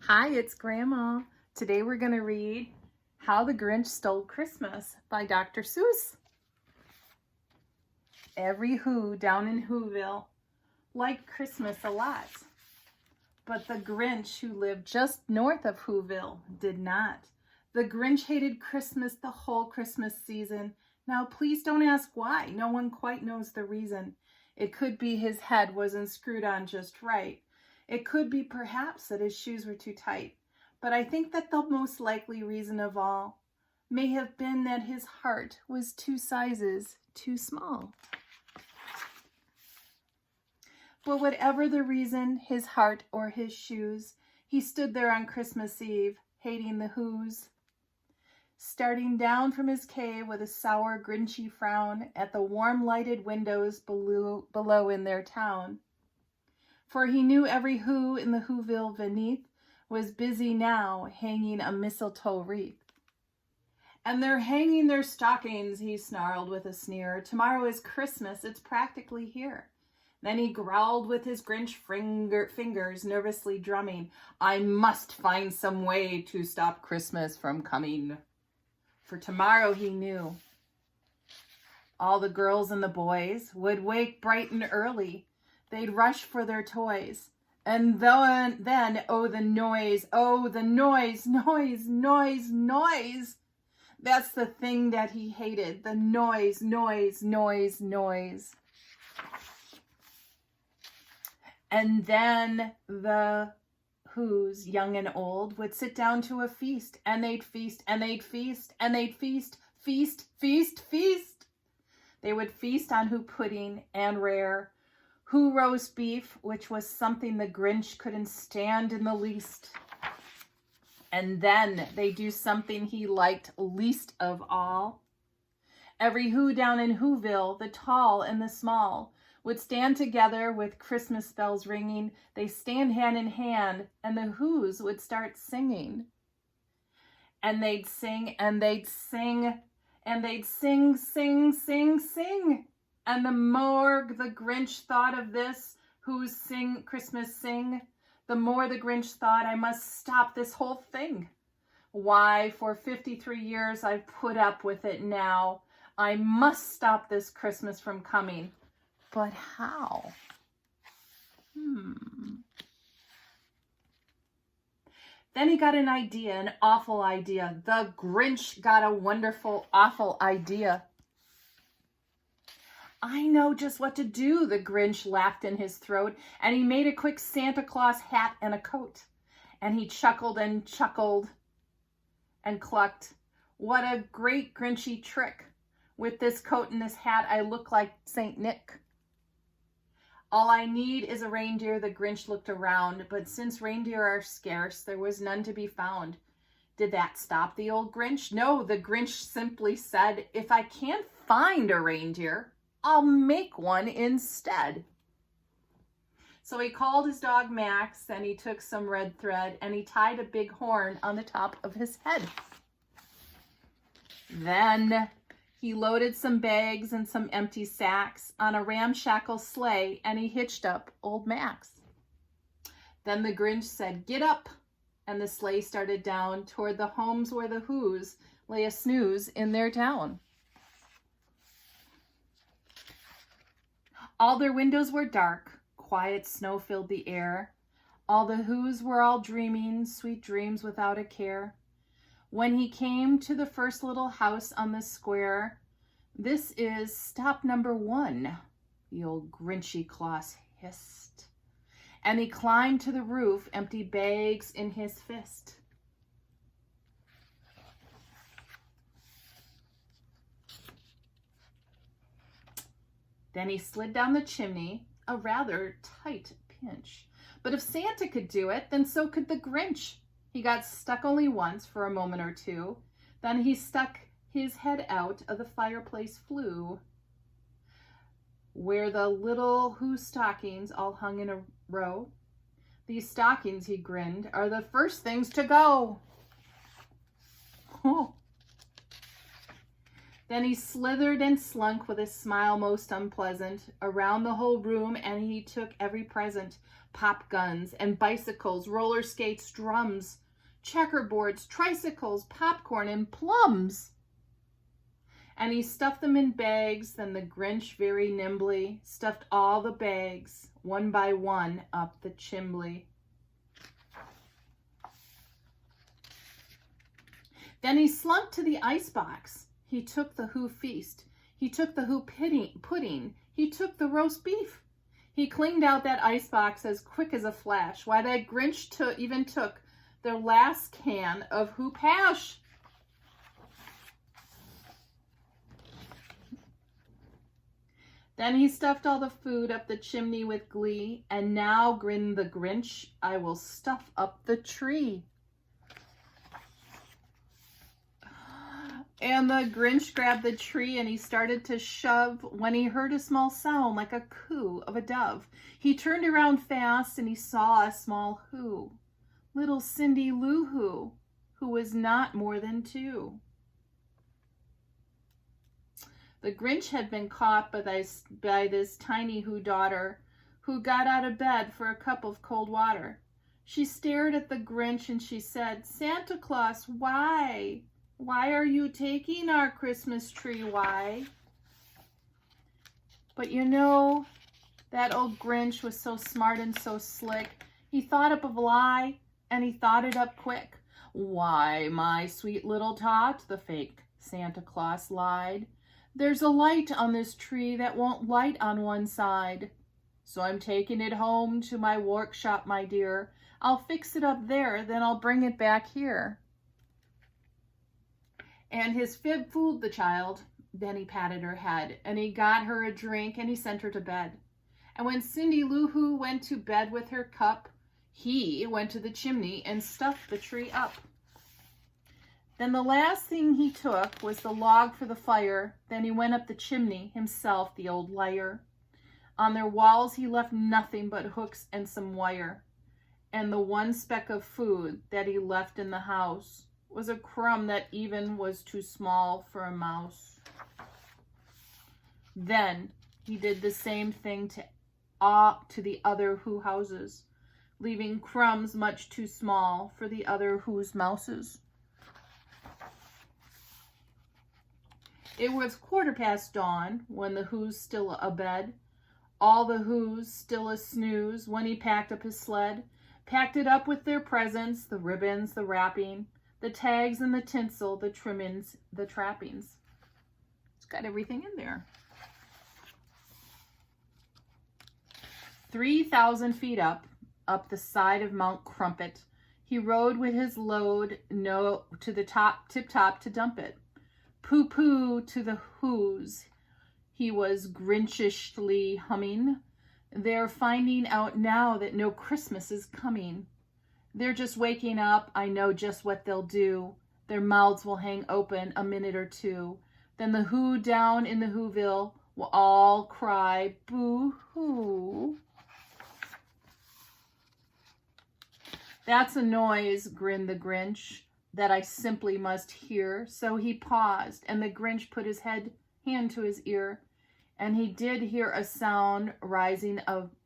Hi, it's Grandma. Today we're going to read How the Grinch Stole Christmas by Dr. Seuss. Every Who down in Whoville liked Christmas a lot, but the Grinch who lived just north of Whoville did not. The Grinch hated Christmas the whole Christmas season. Now please don't ask why. No one quite knows the reason. It could be his head wasn't screwed on just right. It could be perhaps that his shoes were too tight, but I think that the most likely reason of all may have been that his heart was 2 sizes too small. But whatever the reason, his heart or his shoes, he stood there on Christmas Eve, hating the Who's, starting down from his cave with a sour, grinchy frown at the warm lighted windows below in their town. For he knew every Who in the Whoville beneath was busy now hanging a mistletoe wreath. And they're hanging their stockings, he snarled with a sneer. Tomorrow is Christmas, it's practically here. Then he growled with his Grinch fingers nervously drumming. I must find some way to stop Christmas from coming. For tomorrow, he knew, all the girls and the boys would wake bright and early. They'd rush for their toys. And then, oh, the noise, noise. That's the thing that he hated, the noise. And then the Who's, young and old, would sit down to a feast, and they'd feast, and they'd feast, and they'd feast. They would feast on Who pudding and rare, Who roast beef, which was something the Grinch couldn't stand in the least. And then they do something he liked least of all. Every Who down in Whoville, the tall and the small, would stand together with Christmas bells ringing. They stand hand in hand, and the Who's would start singing. And they'd sing, and they'd sing, and they'd sing. And the more the Grinch thought of this, Who's Christmas sing, the more the Grinch thought, I must stop this whole thing. Why, for 53 years I've put up with it now. I must stop this Christmas from coming. But how? Then he got an idea, an awful idea. The Grinch got a wonderful, awful idea. I know just what to do, the Grinch laughed in his throat, and he made a quick Santa Claus hat and a coat. And he chuckled and clucked. What a great Grinchy trick. With this coat and this hat, I look like Saint Nick. All I need is a reindeer, the Grinch looked around, but since reindeer are scarce, there was none to be found. Did that stop the old Grinch? No, the Grinch simply said, if I can't find a reindeer, I'll make one instead. So he called his dog Max, then he took some red thread, and he tied a big horn on the top of his head. Then he loaded some bags and some empty sacks on a ramshackle sleigh, and he hitched up old Max. Then the Grinch said, get up, and the sleigh started down toward the homes where the Who's lay a snooze in their town. All their windows were dark, quiet snow filled the air. All the Who's were all dreaming sweet dreams without a care. When he came to the first little house on the square, this is stop number 1, the old Grinchy Claus hissed. And he climbed to the roof, empty bags in his fist. Then he slid down the chimney, a rather tight pinch. But if Santa could do it, then so could the Grinch. He got stuck only once for a moment or two. Then he stuck his head out of the fireplace flue, where the little Who stockings all hung in a row. These stockings, he grinned, are the first things to go. Oh. Then he slithered and slunk with a smile most unpleasant around the whole room, and he took every present. pop guns and bicycles, roller skates, drums, checkerboards, tricycles, popcorn, and plums. And he stuffed them in bags. Then the Grinch very nimbly stuffed all the bags, one by one, up the chimney. Then he slunk to the icebox. He took the Who feast. He took the Who pudding. He took the roast beef. He cleaned out that icebox as quick as a flash. Why, that Grinch even took their last can of Who Pash. Then he stuffed all the food up the chimney with glee, and now, grinned the Grinch, I will stuff up the tree. And the Grinch grabbed the tree and he started to shove when he heard a small sound like a coo of a dove. He turned around fast and he saw a small Who, little Cindy Lou who was not more than 2. The Grinch had been caught by this tiny Who daughter, who got out of bed for a cup of cold water. She stared at the Grinch and she said, Santa Claus, why? Why are you taking our Christmas tree? Why? But you know, that old Grinch was so smart and so slick. He thought up a lie, and he thought it up quick. Why, my sweet little tot, the fake Santa Claus lied. There's a light on this tree that won't light on one side. So I'm taking it home to my workshop, my dear. I'll fix it up there, then I'll bring it back here. And his fib fooled the child. Then he patted her head, and he got her a drink, and he sent her to bed. And when Cindy Lou Who went to bed with her cup, he went to the chimney and stuffed the tree up. Then the last thing he took was the log for the fire. Then he went up the chimney himself, the old liar. On their walls he left nothing but hooks and some wire. And the one speck of food that he left in the house was a crumb that even was too small for a mouse. Then he did the same thing to the other Who houses, leaving crumbs much too small for the other Who's mouses. It was 15:15 dawn when the Who's still abed, all the Who's still a snooze when he packed up his sled, packed it up with their presents, the ribbons, the wrapping, the tags and the tinsel, the trimmings, the trappings. It's got everything in there. 3,000 feet up the side of Mount Crumpet, he rode with his load to the tip top to dump it. Pooh-pooh to the Who's, he was Grinchishly humming. They're finding out now that no Christmas is coming. They're just waking up, I know just what they'll do. Their mouths will hang open a minute or two. Then the Who down in the Whoville will all cry, boo-hoo. That's a noise, grinned the Grinch, that I simply must hear. So he paused, and the Grinch put his hand to his ear, and he did hear a sound rising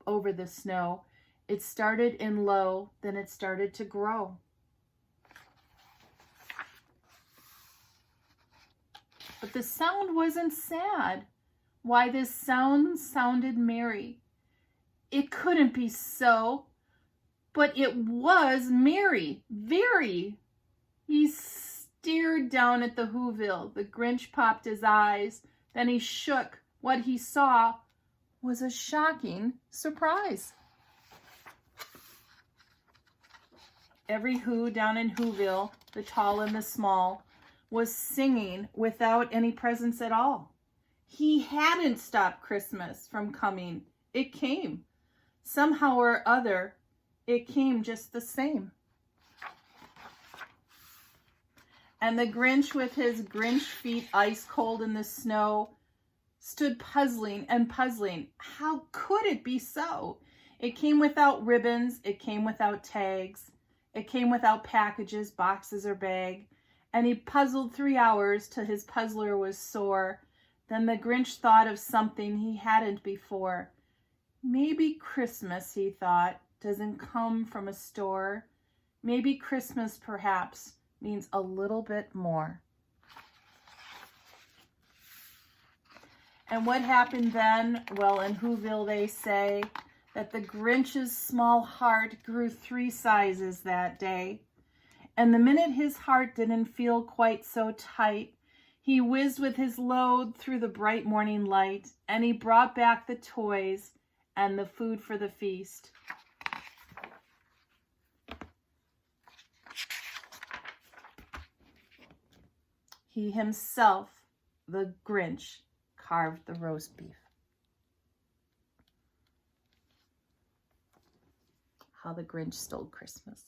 over the snow. It started in low, then it started to grow. But the sound wasn't sad. Why, this sound sounded merry. It couldn't be so, but it was merry, very. He stared down at the Whoville. The Grinch popped his eyes. Then he shook. What he saw was a shocking surprise. Every Who down in Whoville, the tall and the small, was singing without any presents at all. He hadn't stopped Christmas from coming. It came. Somehow or other, it came just the same. And the Grinch, with his Grinch feet ice cold in the snow, stood puzzling and puzzling. How could it be so? It came without ribbons. It came without tags. It came without packages, boxes, or bag. And he puzzled 3 hours till his puzzler was sore. Then the Grinch thought of something he hadn't before. Maybe Christmas, he thought, doesn't come from a store, maybe Christmas perhaps means a little bit more. And what happened then? Well, in Whoville they say that the Grinch's small heart grew 3 sizes that day. And the minute his heart didn't feel quite so tight, he whizzed with his load through the bright morning light, and he brought back the toys and the food for the feast. He himself, the Grinch, carved the roast beef. How the Grinch stole Christmas.